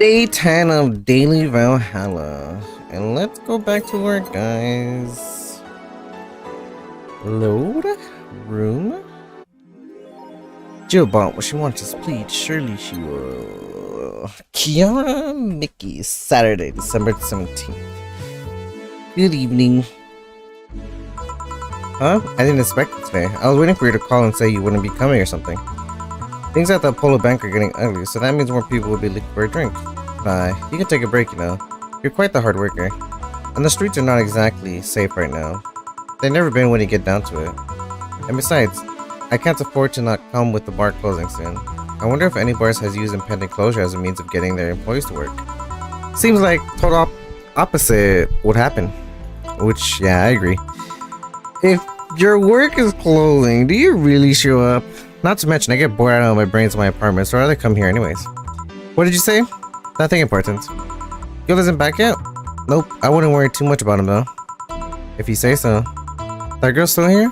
Day 10 of Daily Valhalla. And let's go back to work, guys. Load. Room. Jillbot, what she wants is please. Surely she will. Kiara Mickey, Saturday, December 17th. Good evening. Huh? I didn't expect it today. I was waiting for you to call and say you wouldn't be coming or something. Things at the Polo Bank are getting ugly, so that means more people will be looking for a drink. Bye. You can take a break, you know. You're quite the hard worker. And the streets are not exactly safe right now. They've never been when you get down to it. And besides, I can't afford to not come with the bar closing soon. I wonder if any bars has used impending closure as a means of getting their employees to work. Seems like total opposite would happen. Which, yeah, I agree. If your work is closing, do you really show up? Not to mention, I get bored out of my brains in my apartment, so I'd rather come here anyways. What did you say? Nothing important. Gil isn't back yet? Nope, I wouldn't worry too much about him though. If you say so. That girl still here?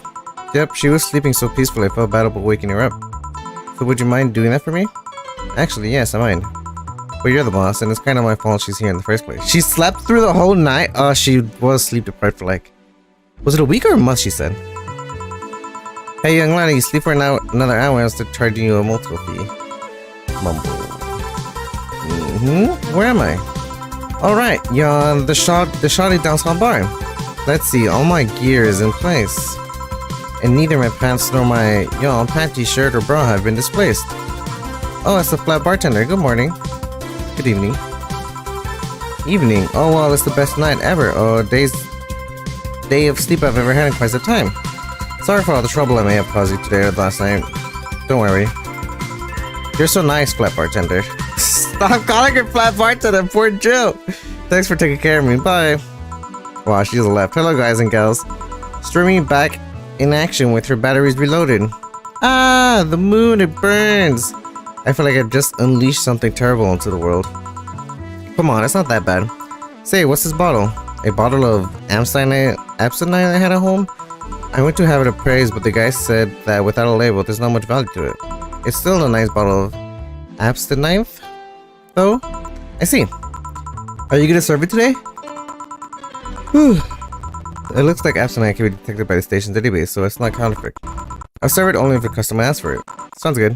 Yep, she was sleeping so peacefully I felt bad about waking her up. So would you mind doing that for me? Actually, yes, I mind. But you're the boss, and it's kind of my fault she's here in the first place. She slept through the whole night? Oh, she was sleep deprived for like... Was it a week or a month, she said? Hey, young lady, you sleep for another hour else to charge you a multiple fee. Mumble. Where am I? Alright, you're on the shoddy downtown bar. Let's see, all my gear is in place. And neither my pants nor my panty shirt or bra have been displaced. Oh, it's the flat bartender. Good morning. Good evening. Evening. Oh, well, it's the best night ever. Oh, day of sleep I've ever had in quite some time. Sorry for all the trouble I may have caused you today or last night. Don't worry. You're so nice, flat bartender. Stop calling her flat bartender, poor Jill. Thanks for taking care of me. Bye. Wow, she just left. Hello, guys and gals. Streaming back in action with her batteries reloaded. Ah, the moon, it burns. I feel like I've just unleashed something terrible into the world. Come on, it's not that bad. Say, what's this bottle? A bottle of abstinite I had at home? I went to have it appraised, but the guy said that without a label, there's not much value to it. It's still a nice bottle of abstinite, though. I see. Are you gonna serve it today? Whew. It looks like abstinite can be detected by the station's database, so it's not counterfeit. I'll serve it only if the customer asks for it. Sounds good.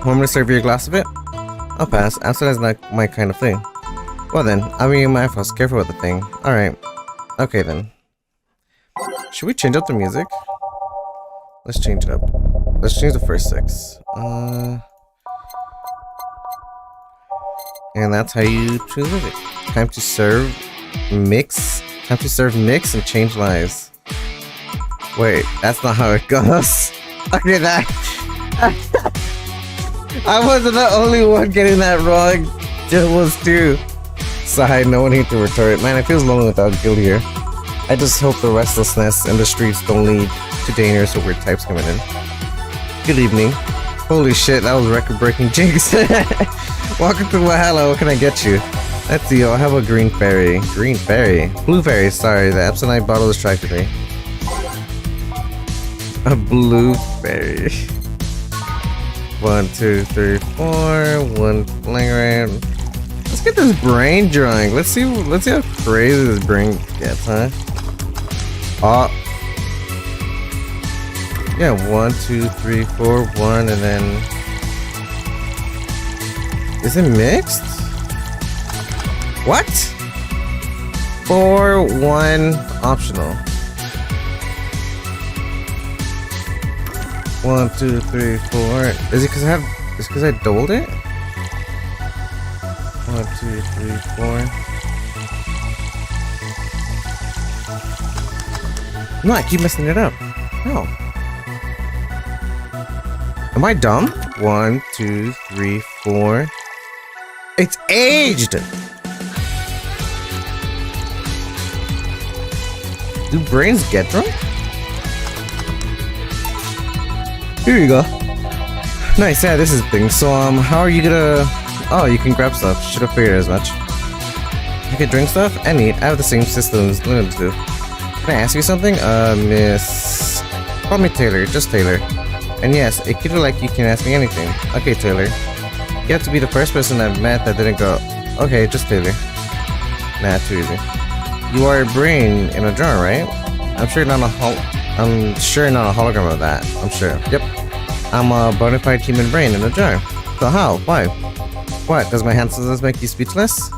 Want me to serve you a glass of it? I'll pass. Abstinite is not my kind of thing. Well then, I'll be in my house. Careful with the thing. Alright. Okay then. Should we change up the music? Let's change it up. Let's change the first 6. And that's how you choose it. Time to serve mix. Time to serve mix and change lives. Wait, that's not how it goes. Okay, that. I wasn't the only one getting that wrong. Jill was too. Sigh, no one here to retort. Man, it feels lonely without Gil here. I just hope the restlessness and the streets don't lead to dangerous or weird types coming in. Good evening. Holy shit, that was record-breaking jinx. Welcome to Valhalla, what can I get you? Let's see, I'll have a green fairy. Green fairy? Blue fairy, sorry, the absinthe bottle distracted me. A blue fairy. 1, 2, 3, 4. One flying around. Let's get this brain drawing. Let's see how crazy this brain gets, huh? Oh. Yeah, 1, 2, 3, 4, 1, and then... Is it mixed? What? 4, 1, optional. 1, 2, 3, 4. Is it because I doubled it? 1, 2, 3, 4. No, I keep messing it up. No. Am I dumb? 1, 2, 3, 4. It's aged! Do brains get drunk? Here you go. Nice, yeah, this is the thing. So, how are you gonna... Oh, you can grab stuff. Should have figured as much. You can drink stuff and eat. I have the same system as Luna do. Can I ask you something? Miss... Call me Taylor. Just Taylor. And yes, a kid like you can ask me anything. Okay, Taylor. You have to be the first person I've met that didn't go, okay, just Taylor. Nah, too easy. You are a brain in a jar, right? I'm sure not a hologram of that. I'm sure. Yep. I'm a bona fide human brain in a jar. So how? Why? What? Does my handsomeness make you speechless?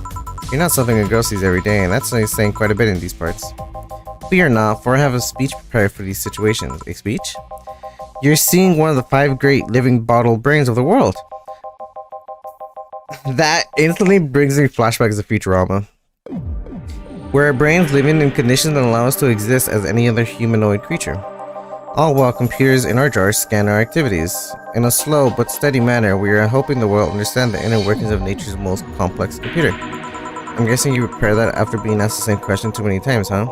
You're not something a girl sees every day, and that's saying quite a bit in these parts. Fear not, for I have a speech prepared for these situations. A speech? You're seeing one of the 5 great living bottled brains of the world. That instantly brings me flashbacks of Futurama, where our brains live in conditions that allow us to exist as any other humanoid creature. All while computers in our jars scan our activities. In a slow but steady manner, we are hoping the world understand the inner workings of nature's most complex computer. I'm guessing you prepare that after being asked the same question too many times, huh?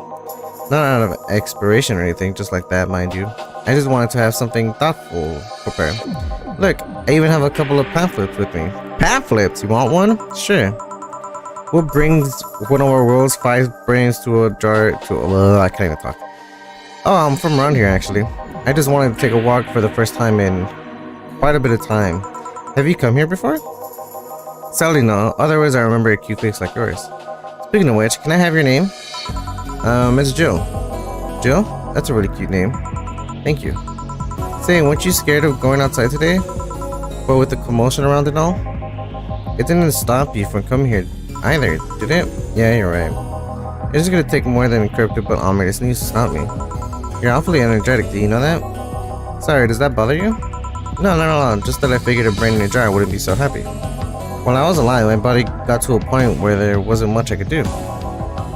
Not out of expiration or anything, just like that, mind you. I just wanted to have something thoughtful prepared. Look, I even have a couple of pamphlets with me. Pamphlets? You want one? Sure. What brings one of our world's 5 brains to a jar to I can't even talk. Oh, I'm from around here actually. I just wanted to take a walk for the first time in quite a bit of time. Have you come here before? Sadly no, otherwise I remember a cute face like yours. Speaking of which, can I have your name? It's Jill. Jill? That's a really cute name. Thank you. Say, weren't you scared of going outside today? But with the commotion around it all? It didn't stop you from coming here either, did it? Yeah, you're right. It's gonna take more than encrypted but ominous news to stop me. You're awfully energetic, do you know that? Sorry, does that bother you? No, just that I figured a brain in a jar wouldn't be so happy. While I was alive, my body got to a point where there wasn't much I could do.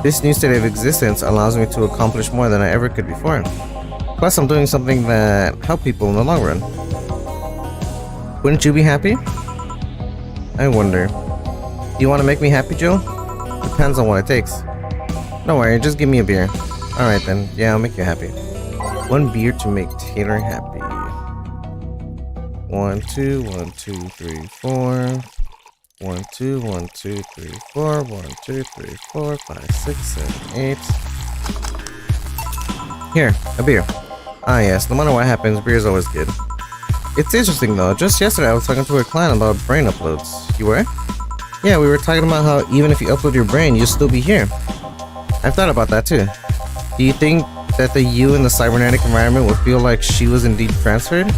This new state of existence allows me to accomplish more than I ever could before. Plus, I'm doing something that helps people in the long run. Wouldn't you be happy? I wonder. Do you want to make me happy, Joe? Depends on what it takes. Don't worry, just give me a beer. Alright then, yeah, I'll make you happy. 1 beer to make Taylor happy. 1, 2, 1, 2, 3, 4. 1, 2, 1, 2, 3, 4. 1, 2, 3, 4, 5, 6, 7, 8. Here, a beer. Ah yes, no matter what happens, beer is always good. It's interesting though, just yesterday I was talking to a client about brain uploads. You were? Yeah, we were talking about how even if you upload your brain, you'll still be here. I've thought about that too. Do you think that the you in the cybernetic environment would feel like she was indeed transferred?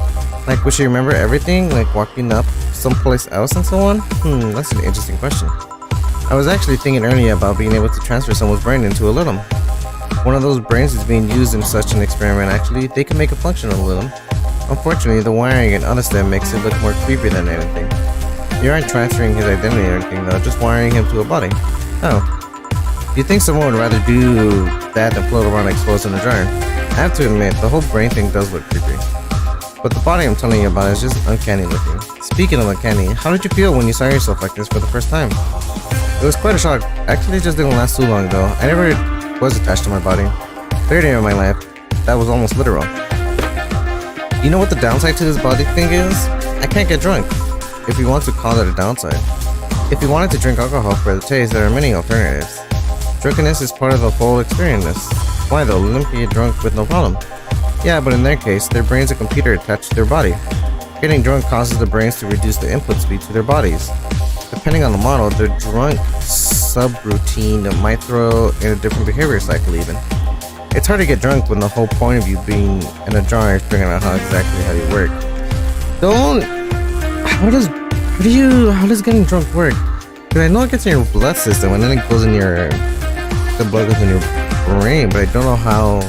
Like, would she remember everything, like walking up someplace else and so on? That's an interesting question. I was actually thinking earlier about being able to transfer someone's brain into a Lilim. One of those brains is being used in such an experiment actually. They can make a functional Lilim. Unfortunately, the wiring and other stuff makes it look more creepy than anything. You aren't transferring his identity or anything though, just wiring him to a body. Oh. Do you think someone would rather do that than float around exposed in a jar? I have to admit, the whole brain thing does look creepy. But the body I'm telling you about is just uncanny looking. Speaking of uncanny, how did you feel when you saw yourself like this for the first time? It was quite a shock. Actually, it just didn't last too long though. I never was attached to my body. Third year of my life, that was almost literal. You know what the downside to this body thing is? I can't get drunk. If you want to call it a downside. If you wanted to drink alcohol for the taste, there are many alternatives. Drunkenness is part of the whole experience. Why though? Let them get drunk with no problem. Yeah, but in their case, their brain's a computer attached to their body. Getting drunk causes the brains to reduce the input speed to their bodies. Depending on the model, the drunk subroutine might throw in a different behavior cycle even. It's hard to get drunk when the whole point of you being in a jar is figuring out how you work. How does getting drunk work? Because I know it gets in your blood system and then it goes in the blood goes in your brain, but I don't know how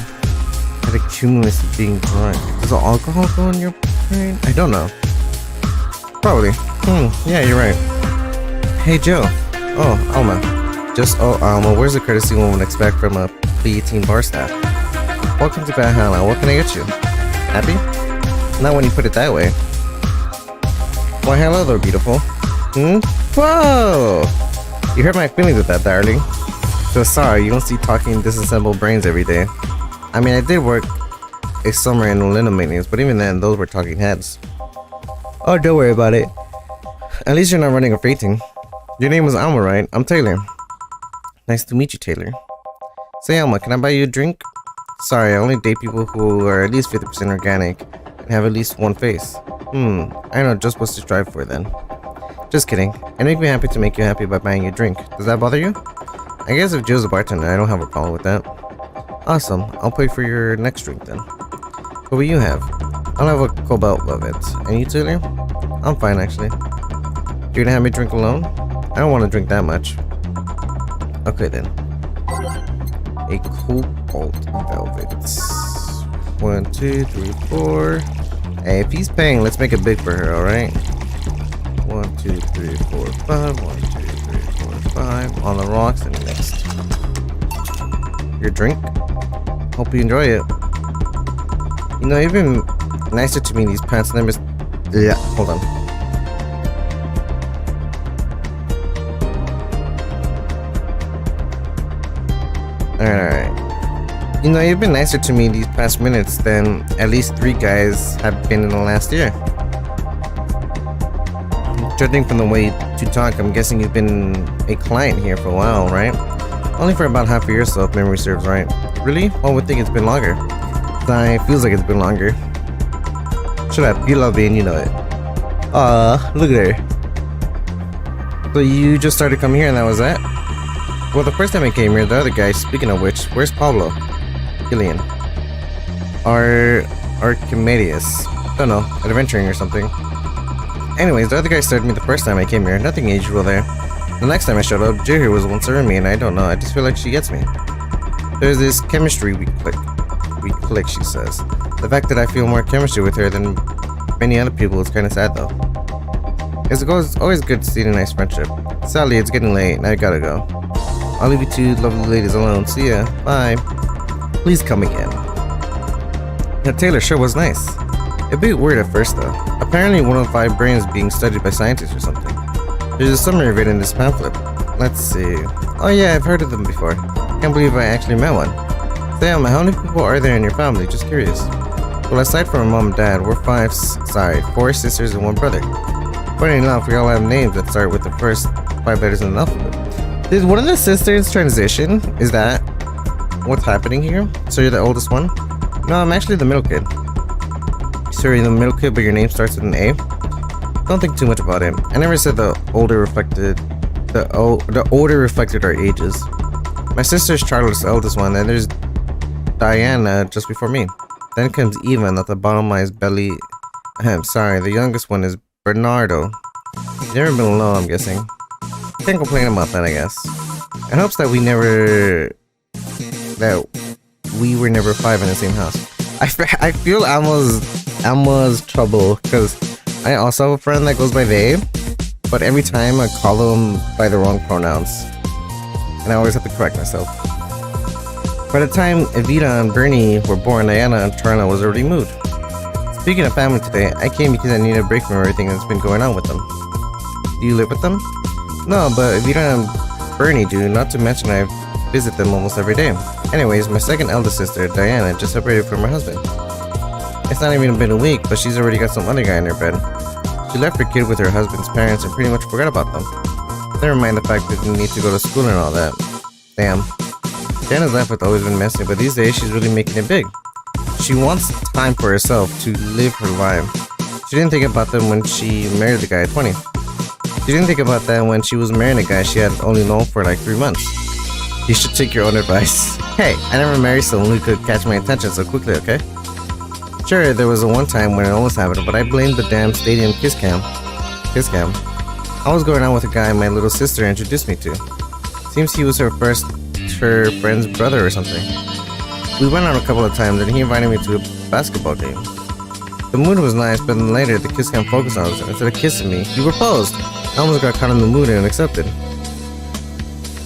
it accumulates being drunk. Does the alcohol go in your brain? I don't know. Probably. Yeah, you're right. Hey Joe. Oh, Alma. Alma, where's the courtesy one would expect from a VA-18 bar staff? Welcome to Valhalla. What can I get you? Happy? Not when you put it that way. Why hello there, beautiful. Whoa! You hurt my feelings with that, darling. So sorry, you don't see talking disassembled brains every day. I mean, I did work a summer in Lilim maintenance, but even then, those were talking heads. Oh, don't worry about it. At least you're not running or fainting. Your name was Alma, right? I'm Taylor. Nice to meet you, Taylor. Say, Alma, can I buy you a drink? Sorry, I only date people who are at least 50% organic and have at least one face. I know just what to strive for then. Just kidding. It make me happy to make you happy by buying you a drink. Does that bother you? I guess if Joe's a bartender, I don't have a problem with that. Awesome. I'll pay for your next drink then. What will you have? I'll have a cobalt velvet. And you, Taylor? I'm fine, actually. You're gonna have me drink alone? I don't want to drink that much. Okay, then. A cobalt velvet. 1, 2, 3, 4. Hey, if he's paying, let's make it big for her, alright? 1, 2, 3, 4, 5. 1, 2, 3, 4, 5. On the rocks and next. Your drink? Hope you enjoy it. You know, you've been nicer to me these past numbers. Yeah, hold on. Alright. You know, you've been nicer to me these past minutes than at least 3 guys have been in the last year. Judging from the way you talk, I'm guessing you've been a client here for a while, right? Only for about half a year, so if memory serves right. Really? One would think it's been longer. It feels like it's been longer. Shut up, you love me and you know it. Look at her. So you just started coming here and that was that? Well, the first time I came here, the other guy, speaking of which, where's Pablo? Killian. Archimedes. Don't know, adventuring or something. Anyways, the other guy started me the first time I came here, nothing unusual there. The next time I showed up, Jerry was once serving me and I don't know, I just feel like she gets me. There's this chemistry we click. We click, she says. The fact that I feel more chemistry with her than many other people is kinda sad though. It's always good to see a nice friendship. Sadly, it's getting late and I gotta go. I'll leave you two lovely ladies alone. See ya. Bye. Please come again. Now, Taylor sure was nice. A bit weird at first though. Apparently one of the 5 brains being studied by scientists or something. There's a summary of it in this pamphlet. Let's see. Oh yeah, I've heard of them before. Can't believe I actually met one. Sam, how many people are there in your family? Just curious. Well, aside from my mom and dad, we're 4 sisters and 1 brother. Funny enough, we all have names that start with the first 5 letters in the alphabet. Did one of the sisters transition? Is that what's happening here? So you're the oldest one? No, I'm actually the middle kid. So you're the middle kid, but your name starts with an A? Don't think too much about it. I never said the older reflected our ages. My sister's Charlotte's the eldest one, and there's Diana just before me. Then comes Eva, and at the bottom lies Belly. Sorry, the youngest one is Bernardo. You've never been alone, I'm guessing. Can't complain about that, I guess. It helps that we were never 5 in the same house. I feel Alma's trouble, because I also have a friend that goes by they, but every time I call them by the wrong pronouns. And I always have to correct myself. By the time Evita and Bernie were born, Diana and Toronto was already moved. Speaking of family today, I came because I needed a break from everything that's been going on with them. Do you live with them? No, but Evita and Bernie do, not to mention I visit them almost every day. Anyways, my second eldest sister, Diana, just separated from her husband. It's not even been a week, but she's already got some other guy in her bed. She left her kid with her husband's parents and pretty much forgot about them. Never mind the fact that they need to go to school and all that. Damn. Diana's life has always been messy, but these days she's really making it big. She wants time for herself to live her life. She didn't think about them when she married the guy at 20. She didn't think about that when she was marrying a guy she had only known for like 3 months. You should take your own advice. Hey, I never married someone who could catch my attention so quickly, okay? Sure, there was a one time when it almost happened, but I blamed the damn stadium kiss cam. I was going out with a guy my little sister introduced me to. Seems he was her friend's brother or something. We went out a couple of times and he invited me to a basketball game. The mood was nice, but then later the kiss cam focused on us. Instead of kissing me, he proposed. I almost got caught in the mood and accepted.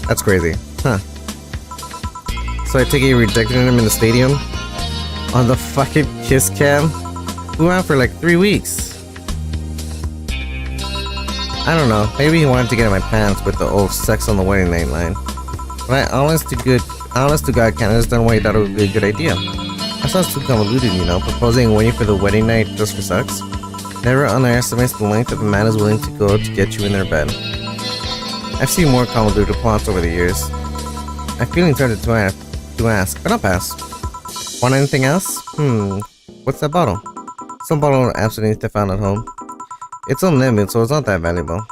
That's crazy, huh? So I take it you rejected him in the stadium? On the fucking kiss cam? We went out for like 3 weeks. I don't know, maybe he wanted to get in my pants with the old sex on the wedding night line. But honest to God, can't understand why he thought it would be a good idea. That sounds too convoluted, you know, proposing and waiting for the wedding night just for sex. Never underestimates the length that a man is willing to go to get you in their bed. I've seen more convoluted plots over the years. I'm feeling tempted to ask, but I'll pass. Want anything else? What's that bottle? Some bottle of absinthe I found at home. It's unlimited, so it's not that valuable.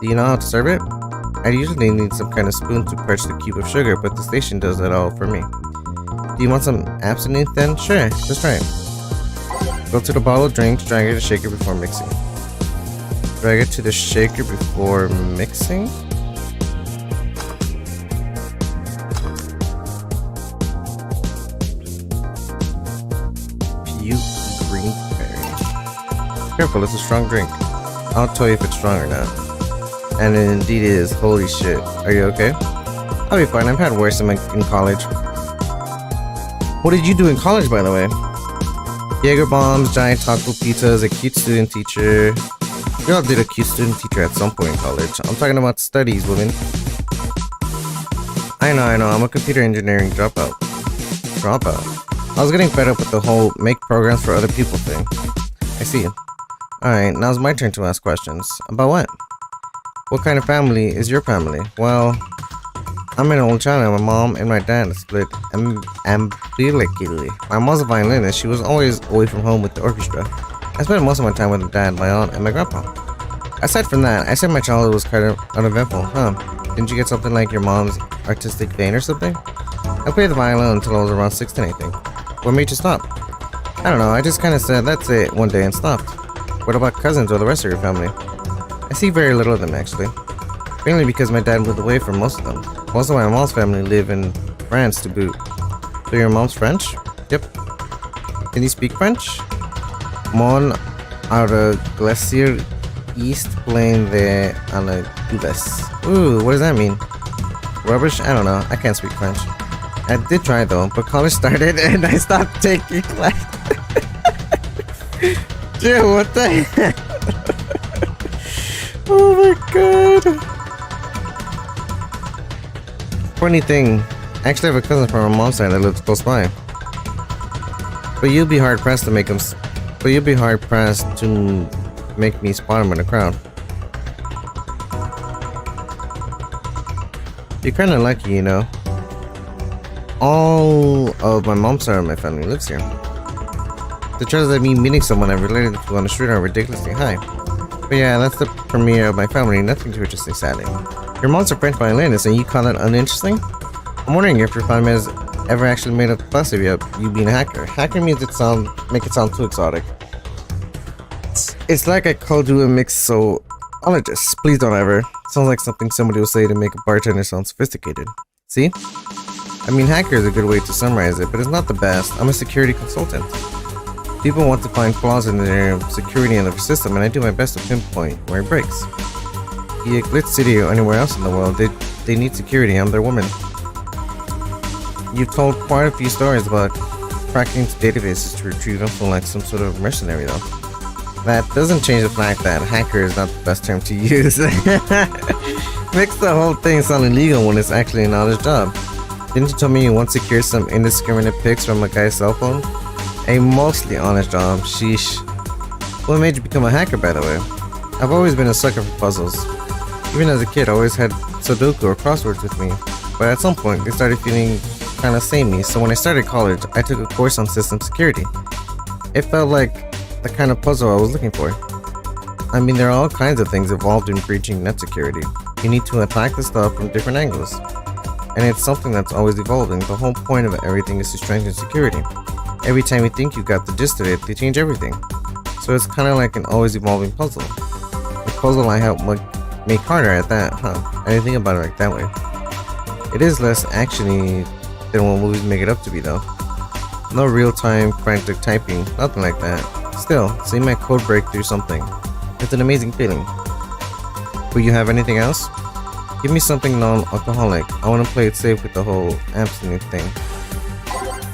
Do you know how to serve it? I usually need some kind of spoon to crush the cube of sugar, but the station does it all for me. Do you want some absinthe then? Sure, let's try it. Go to the bottle of drinks, drag it to the shaker before mixing. Drag it to the shaker before mixing? Puke green berry. Careful, it's a strong drink. I'll tell you if it's strong or not. And it indeed is. Holy shit. Are you okay? I'll be fine. I've had worse in college. What did you do in college, by the way? Jaeger bombs, giant taco pizzas, a cute student teacher. We all did a cute student teacher at some point in college. I'm talking about studies, woman. I know. I'm a computer engineering dropout. I was getting fed up with the whole make programs for other people thing. I see. Alright, now's my turn to ask questions. About what? What kind of family is your family? Well, I'm an old child and my mom and my dad split umbilically. My mom's a violinist. She was always away from home with the orchestra. I spent most of my time with my dad, my aunt, and my grandpa. Aside from that, I said my childhood was kind of uneventful. Huh? Didn't you get something like your mom's artistic vein or something? I played the violin until I was around 16, I think. What made you stop? I don't know, I just kind of said that's it one day and stopped. What about cousins or the rest of your family? I see very little of them, actually. Mainly because my dad moved away from most of them. Most of my mom's family live in France to boot. So your mom's French? Yep. Can you speak French? Mon a glacier east plain de Alagules. Ooh, what does that mean? Rubbish? I don't know. I can't speak French. I did try though, but college started and I stopped taking class. Dude, what the heck? Oh my god. Funny thing, I actually have a cousin from my mom's side that lives close by. But you'd be hard pressed to make him. But you'd be hard pressed to make me spot him in a crowd. You're kind of lucky, you know. All of my mom's side of my family lives here. The chances of me meeting someone I related to on the street are ridiculously high. But yeah, that's the premiere of my family. Nothing too interesting, sadly. Your mom's a French violinist, and you call that uninteresting? I'm wondering if your family has ever actually made a fuss of you being a hacker. Hacker means make it sound too exotic. It's like I called you a mixologist. Please don't ever. Sounds like something somebody would say to make a bartender sound sophisticated. See? I mean, hacker is a good way to summarize it, but it's not the best. I'm a security consultant. People want to find flaws in their security in the system, and I do my best to pinpoint where it breaks. Be it Glitch City or anywhere else in the world, they need security. I'm their woman. You've told quite a few stories about cracking into databases to retrieve info like some sort of mercenary, though. That doesn't change the fact that hacker is not the best term to use. Makes the whole thing sound illegal when it's actually an honest job. Didn't you tell me you once secured some indiscriminate pics from a guy's cell phone? A mostly honest job, sheesh. What made you become a hacker, by the way? I've always been a sucker for puzzles. Even as a kid, I always had Sudoku or crosswords with me. But at some point, they started feeling kinda samey, so when I started college, I took a course on system security. It felt like the kind of puzzle I was looking for. I mean, there are all kinds of things involved in breaching net security. You need to attack the stuff from different angles. And it's something that's always evolving. The whole point of everything is to strengthen security. Every time you think you've got the gist of it, they change everything. So it's kind of like an always evolving puzzle. A puzzle I help make harder at that, huh? I didn't think about it like that way. It is less actiony than what movies make it up to be, though. No real-time frantic typing, nothing like that. Still, seeing my code break through something. It's an amazing feeling. Will you have anything else? Give me something non-alcoholic. I want to play it safe with the whole abstinence thing.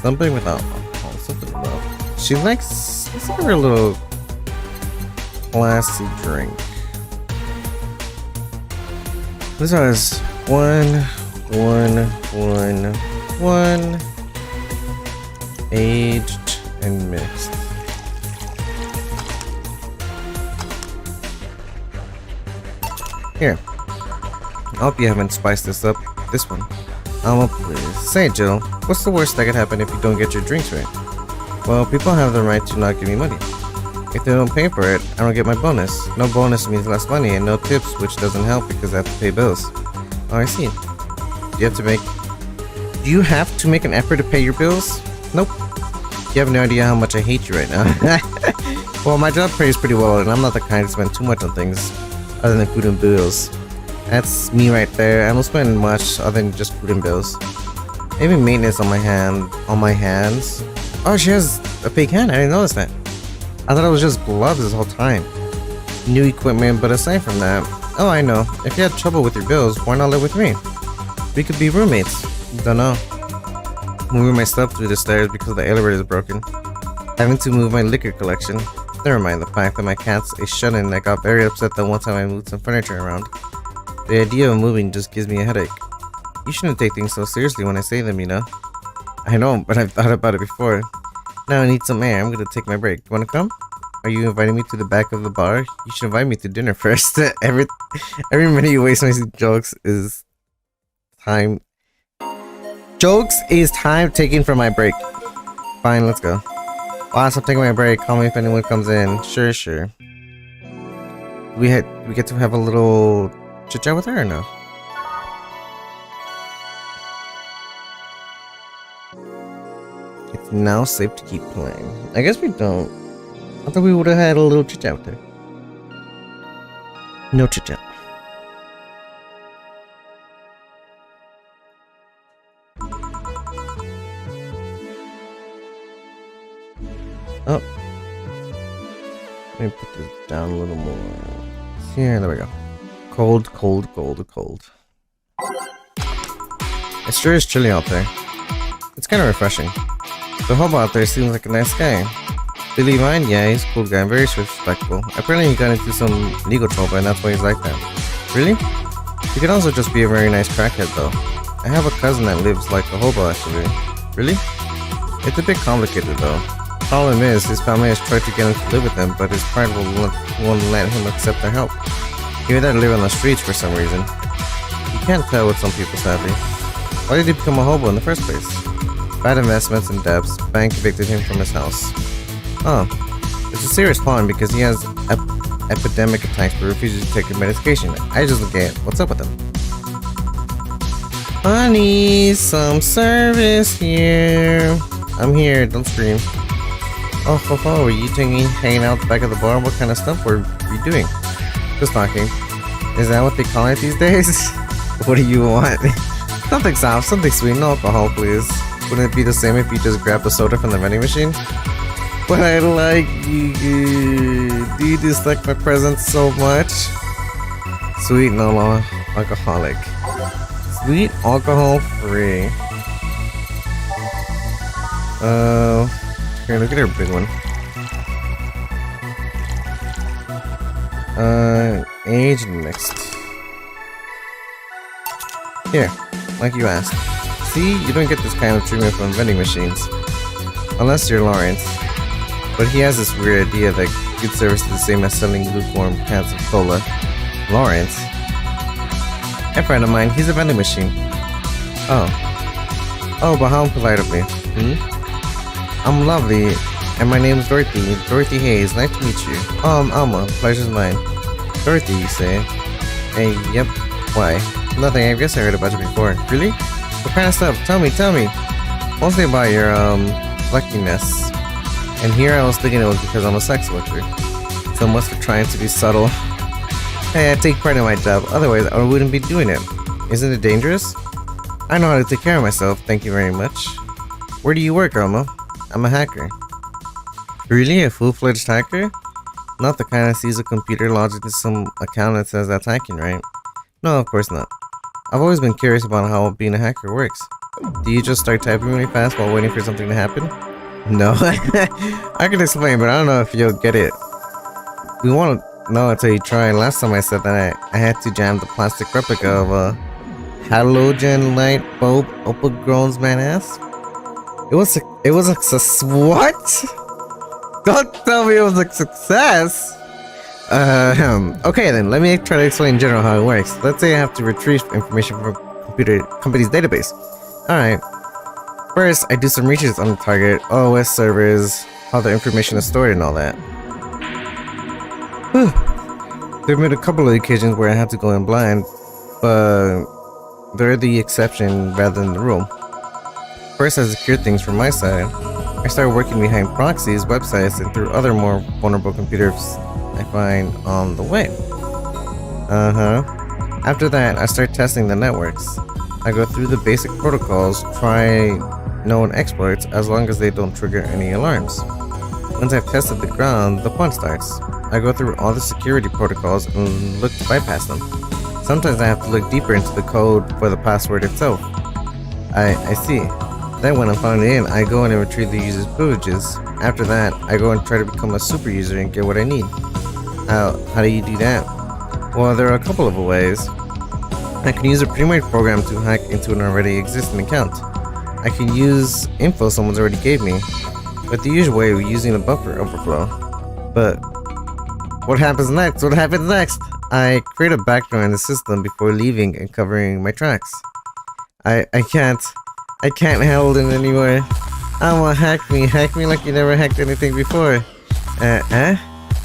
Something without alcohol, something without. She likes, let's give her a little classy drink. This is 1, 1, 1, 1. Aged and mixed. Here. I hope you haven't spiced this up. This one. Please. Say, Jill, what's the worst that could happen if you don't get your drinks right? Well, people have the right to not give me money. If they don't pay for it, I don't get my bonus. No bonus means less money, and no tips, which doesn't help because I have to pay bills. Oh, I see. Do you have to make an effort to pay your bills? Nope. You have no idea how much I hate you right now. Well, my job pays pretty well, and I'm not the kind to spend too much on things other than food and bills. That's me right there. I don't spend much other than just food and bills. Maybe maintenance on my hands. Oh, she has a fake hand. I didn't notice that. I thought it was just gloves this whole time. New equipment, but aside from that, oh, I know. If you had trouble with your bills, why not live with me? We could be roommates. Don't know. Moving my stuff through the stairs because the elevator is broken. Having to move my liquor collection. Never mind the fact that my cat's a shut-in. I got very upset that one time I moved some furniture around. The idea of moving just gives me a headache. You shouldn't take things so seriously when I say them, you know? I know, but I've thought about it before. Now I need some air. I'm gonna take my break. You wanna come? Are you inviting me to the back of the bar? You should invite me to dinner first. every minute you waste on jokes is time. Jokes is time taken from my break. Fine, let's go. Whilst I'm taking my break, call me if anyone comes in. Sure. We get to have a little chit chat with her or no? It's now safe to keep playing. I guess we don't. I thought we would have had a little chit chat with her. No chit chat. Oh. Let me put this down a little more. Here, there we go. Cold. It sure is chilly out there. It's kind of refreshing. The hobo out there seems like a nice guy. Billy Vine? Yeah, he's a cool guy, very respectful. Apparently he got into some legal trouble and that's why he's like that. Really? He could also just be a very nice crackhead though. I have a cousin that lives like a hobo actually. Really? It's a bit complicated though. Problem is, his family has tried to get him to live with them, but his pride won't let him accept their help. He would rather live on the streets for some reason. You can't tell with some people, sadly. Why did he become a hobo in the first place? Bad investments and debts. Bank evicted him from his house. Oh, it's a serious problem because he has epidemic attacks but refuses to take his medication. I just don't get what's up with him. Honey, some service here. I'm here, don't scream. Oh, were you hanging out the back of the bar? What kind of stuff were you doing? Just talking. Is that what they call it these days? What do you want? Something soft, something sweet, no alcohol, please. Wouldn't it be the same if you just grabbed a soda from the vending machine? But I like you. Do you dislike my presence so much? Sweet, no alcoholic. Sweet, alcohol free. Here, look at her big one. Age mixed. Here, like you asked. See, you don't get this kind of treatment from vending machines. Unless you're Lawrence. But he has this weird idea that good service is the same as selling lukewarm cans of cola. Lawrence? A friend of mine, he's a vending machine. Oh, but how polite of me. I'm lovely, and my name is Dorothy. Dorothy Hayes, nice to meet you. I'm Alma, pleasure's mine. Dorothy, you say? Hey, yep. Why? Nothing, I guess I heard about you before. Really? What kind of stuff? Tell me. Mostly about your, luckiness. And here I was thinking it was because I'm a sex worker. So much for trying to be subtle. Hey, I take pride in my job, otherwise I wouldn't be doing it. Isn't it dangerous? I know how to take care of myself, thank you very much. Where do you work, Alma? I'm a hacker. Really? A full-fledged hacker? Not the kind that sees a computer logged into some account that says that's hacking, right? No, of course not. I've always been curious about how being a hacker works. Do you just start typing really fast while waiting for something to happen? No. I can explain, but I don't know if you'll get it. We won't know until you try. Last time I said that I had to jam the plastic replica of a halogen light bulb up a grown man's ass. It was a success. What? Don't tell me it was a success. Okay then, let me try to explain in general how it works. Let's say I have to retrieve information from a company's database. Alright. First, I do some research on the target, OS servers, how the information is stored and all that. There have been a couple of occasions where I had to go in blind, but they're the exception rather than the rule. First, I secured things from my side. I started working behind proxies, websites, and through other more vulnerable computers I find on the way. After that, I start testing the networks. I go through the basic protocols, try known exploits as long as they don't trigger any alarms. Once I've tested the ground, the fun starts. I go through all the security protocols and look to bypass them. Sometimes I have to look deeper into the code for the password itself. I see. Then when I'm finally in, I go in and retrieve the user's privileges. After that, I go and try to become a super user and get what I need. How do you do that? Well, there are a couple of ways. I can use a pre-made program to hack into an already existing account. I can use info someone's already gave me, but the usual way of using a buffer overflow. But what happens next? What happens next? I create a backdoor in the system before leaving and covering my tracks. I can't handle it anymore. I want hack me like you never hacked anything before.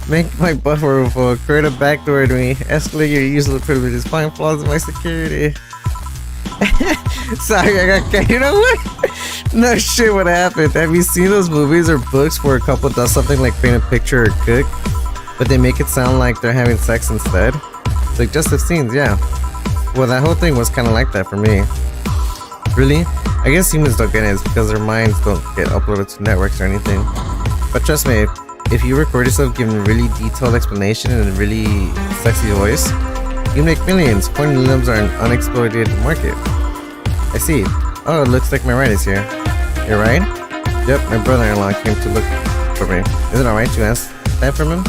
Make my buffer overflow, create a backdoor to me, escalate your user privileges, find flaws in my security. Sorry, I got, you know what? No shit what happened. Have you seen those movies or books where a couple does something like paint a picture or cook, but they make it sound like they're having sex instead? It's like just the scenes, yeah. Well, that whole thing was kind of like that for me. Really? I guess humans don't get it, it's because their minds don't get uploaded to networks or anything. But trust me, if you record yourself giving a really detailed explanation in a really sexy voice, you make millions. Pointing limbs are an unexploited market. I see. Oh, it looks like my ride is here. Your ride? Yep, my brother-in-law came to look for me. Is it alright to ask that from him?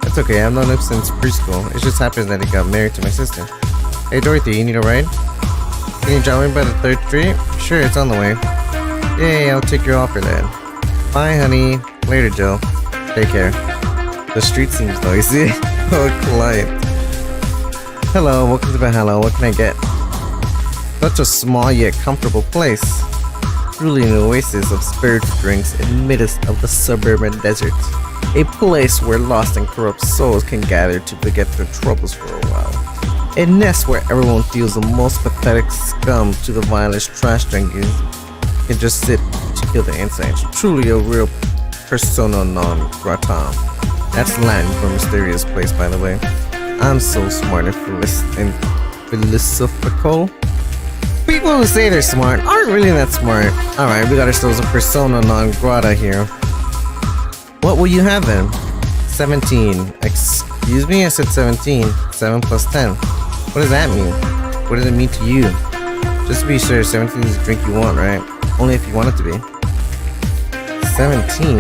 It's okay, I've known him since preschool. It just happens that he got married to my sister. Hey Dorothy, you need a ride? Can you drop me by the 3rd Street? Sure, it's on the way. Yay, I'll take your offer then. Bye, honey. Later, Joe. Take care. The street seems noisy. Oh, client. Hello, welcome to Valhalla. What can I get? Such a small yet comfortable place. Truly an oasis of spiritual drinks in the midst of the suburban desert. A place where lost and corrupt souls can gather to forget their troubles for a while. A nest where everyone feels the most pathetic scum to the vilest trash drinkers can just sit to kill the insides. Truly a real persona non grata. That's Latin for mysterious place, by the way. I'm so smart and philosophical. People who say they're smart aren't really that smart. Alright, we got ourselves a persona non grata here. What will you have then? 17. Excuse me, I said 17. 7 plus 10. What does that mean? What does it mean to you? Just to be sure, 17 is the drink you want, right? Only if you want it to be. 17?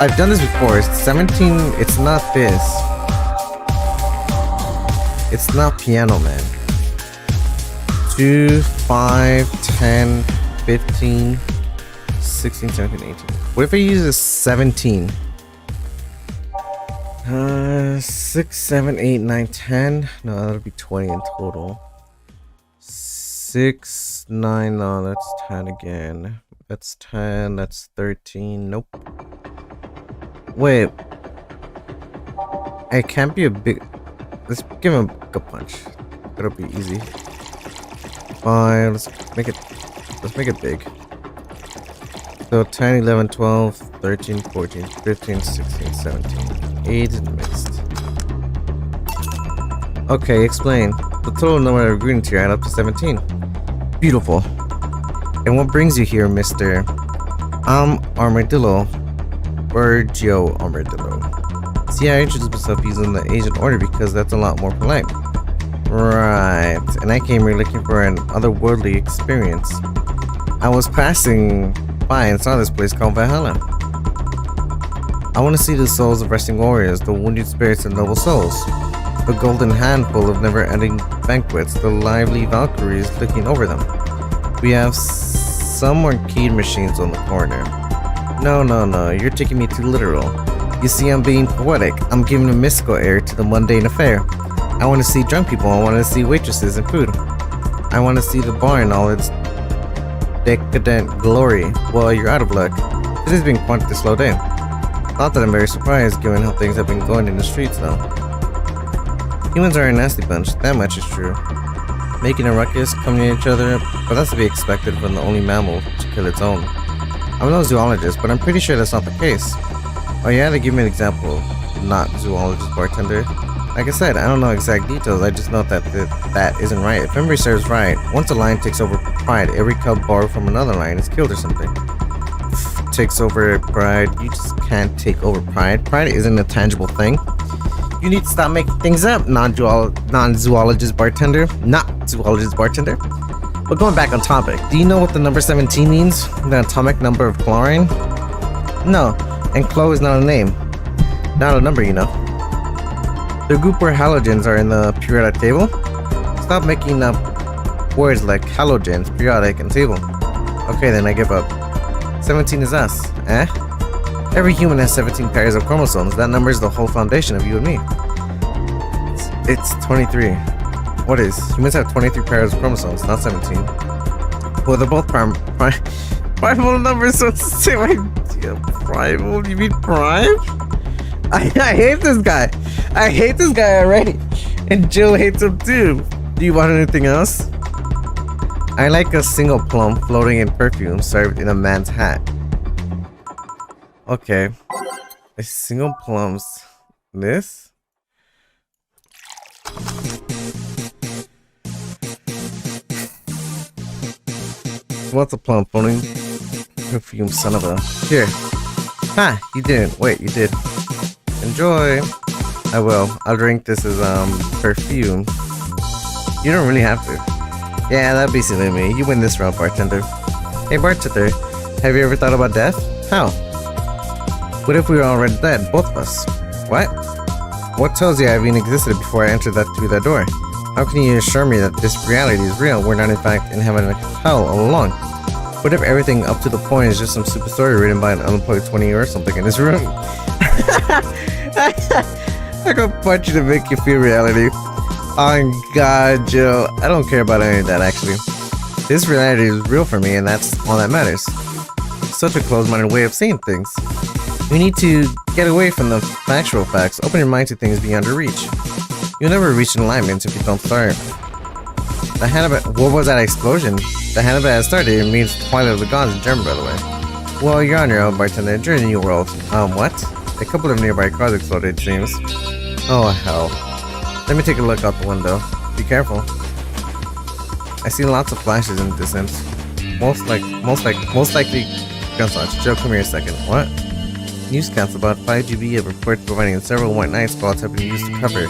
I've done this before. 17, it's not this. It's not Piano Man. 2, 5, 10, 15, 16, 17, 18. What if I use a 17? 6, 7, 8, 9, 10. No, that'll be 20 in total. 6, 9, no, that's 10 again. That's 10, that's 13. Nope. Wait. It can't be a big. Let's give him a good punch. That'll be easy. Fine, let's make it big. So 10, 11, 12, 13, 14, 15, 16, 17. 8 is mixed. Okay, explain. The total number of ingredients here add up to 17. Beautiful. And what brings you here, Mr. Armadillo? Virgio Armadillo. See, I introduced myself using the Asian order because that's a lot more polite. Right, and I came here looking for an otherworldly experience. I was passing by and saw this place called Valhalla. I want to see the souls of resting warriors, the wounded spirits and noble souls. The golden handful of never-ending banquets, the lively Valkyries looking over them. We have some arcade machines on the corner. No, you're taking me too literal. You see, I'm being poetic. I'm giving a mystical air to the mundane affair. I want to see drunk people, I want to see waitresses and food. I want to see the bar in all its decadent glory. Well, you're out of luck. It has been quite a slow day. Not that I'm very surprised, given how things have been going in the streets now. Humans are a nasty bunch, that much is true. Making a ruckus, coming at each other, but that's to be expected from the only mammal to kill its own. I'm no zoologist, but I'm pretty sure that's not the case. Oh yeah, they give me an example. Not zoologist bartender. Like I said, I don't know exact details, I just know that that isn't right. If memory serves right, once a lion takes over pride, every cub borrowed from another lion is killed or something. Takes over pride, you just can't take over pride. Pride isn't a tangible thing. You need to stop making things up, non-zoologist bartender. Not zoologist bartender. But going back on topic, do you know what the number 17 means? The atomic number of chlorine? No, and Chlo is not a name. Not a number, you know. The group where halogens are in the periodic table? Stop making up words like halogens, periodic, and table. Okay, then I give up. 17 is us, eh? Every human has 17 pairs of chromosomes. That number is the whole foundation of you and me. It's 23. What is? Humans have 23 pairs of chromosomes, not 17. Well, they're both primal numbers, so it's the same idea. Primal? You mean prime? I hate this guy. I hate this guy already. And Jill hates him too. Do you want anything else? I like a single plum floating in perfume served in a man's hat. Okay. A single plums. This? What's a plum floating perfume, son of a... Here. Ha! You didn't. Wait, you did. Enjoy. I will. I'll drink this as perfume. You don't really have to. Yeah, that'd be silly of me. You win this round, bartender. Hey, bartender. Have you ever thought about death? How? What if we were already dead, both of us? What? What tells you I even existed before I entered through that door? How can you assure me that this reality is real? We're not in fact in heaven and hell all along. What if everything up to the point is just some super story written by an unemployed 20-year or something in this room? I can punch you to make you feel reality. Oh god, Joe. I don't care about any of that, actually. This reality is real for me, and that's all that matters. Such a closed-minded way of seeing things. You need to get away from the factual facts. Open your mind to things beyond your reach. You'll never reach enlightenment if you don't start. What was that explosion? The Hannibal has started. It means Twilight of the Gods in German, by the way. Well, you're on your own, bartender. Enjoy the new world. What? A couple of nearby cars exploded, it seems. Oh, hell. Let me take a look out the window. Be careful. I see lots of flashes in the distance. Most likely gunshots. Joe, come here a second. What? Newscasts about 5GB have reported providing several white night squads have been used to cover.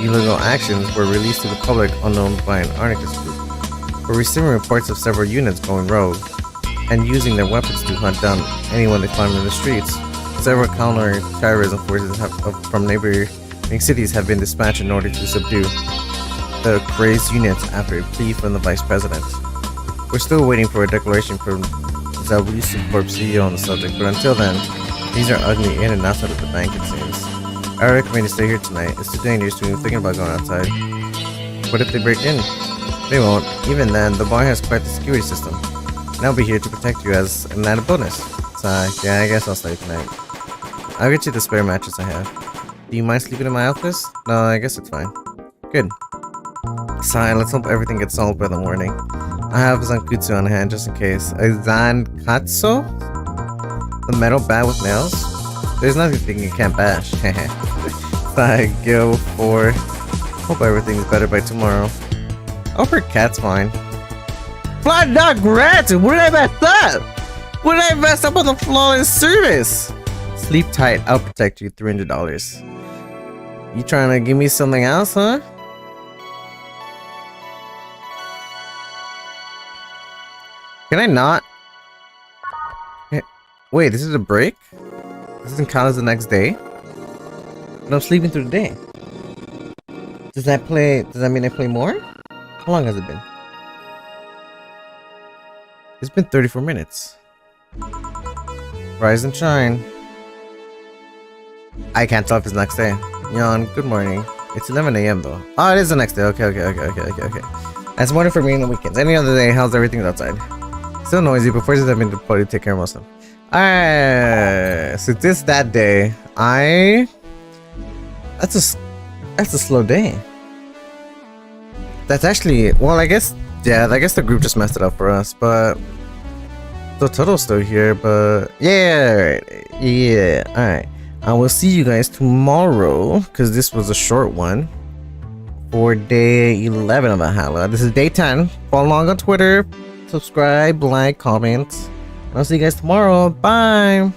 Illegal actions were released to the public unknown by an anarchist group. We're receiving reports of several units going rogue and using their weapons to hunt down anyone they find in the streets. Several counter-terrorism forces from neighboring cities have been dispatched in order to subdue the crazed units after a plea from the vice president. We're still waiting for a declaration from Zawisu Corp CEO on the subject, but until then, these are ugly in and outside of the bank, it seems. I recommend you stay here tonight. It's too dangerous to even thinking about going outside. What if they break in? They won't. Even then, the bar has quite the security system. And I'll be here to protect you as an added bonus. So, yeah, I guess I'll stay tonight. I'll get you the spare mattress I have. Do you mind sleeping in my office? No, I guess it's fine. Good. Sigh, let's hope everything gets solved by the morning. I have Zankutsu on hand just in case. A Zankatsu? The metal bat with nails? There's nothing you can't bash. Sigh, go for... Hope everything's better by tomorrow. Hope her cat's fine. Fly dog rat! What did I mess up? What did I mess up on the flawless service? Sleep tight, I'll protect you. $300. You trying to give me something else, huh? Can I not? Wait, this is a break? This doesn't count as the next day? But I'm sleeping through the day. Does that mean I play more? How long has it been? It's been 34 minutes. Rise and shine. I can't tell if it's next day. Yawn, good morning. It's 11 AM though. Oh, it is the next day. Okay. That's morning for me on the weekends. Any other day, how's everything outside? Still noisy, but forces have been deployed to take care of most of them. Alright, so this that day. That's a slow day. That's actually, well, I guess the group just messed it up for us, but the Toto's still here, but yeah, alright. I will see you guys tomorrow, because this was a short one, for day 11 of Valhalla. This is day 10. Follow along on Twitter, subscribe, like, comment, and I'll see you guys tomorrow. Bye!